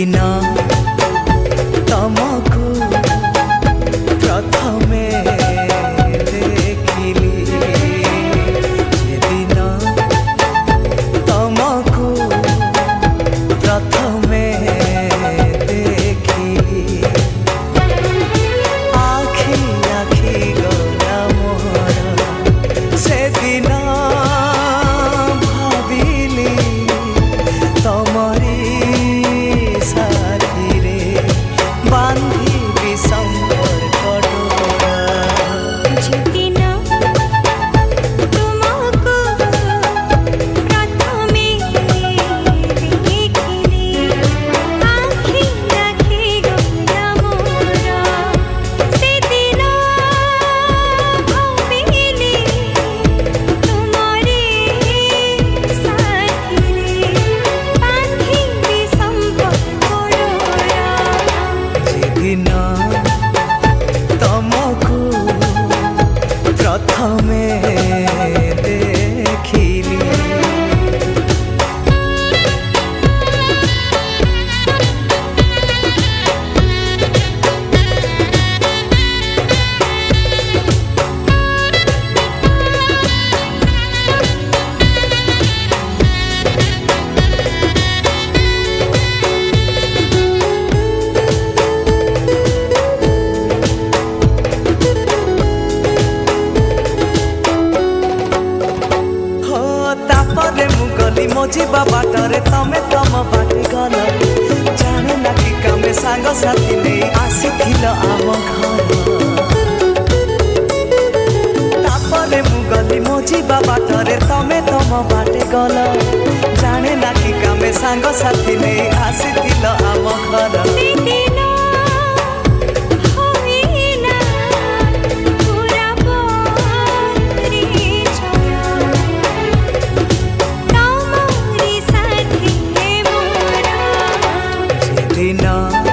दिन तमको प्रथमे देखिली दिन तमको प्रथमे देखिली आखि आखि गला मोर से दिन भाविली तमरी बांधी संपर्क तमको प्रथमे देखिली मोजिबा बाटरे तमे तम बाटे गल जाने ना कि कामे सांग साथी नहीं आसीथिल आम घर तापरे मुगली मोजिबा बाटरे तमे तम बाटे गल जाने ना कि कामे सांग साथी नहीं आसीथिल आम घर दिन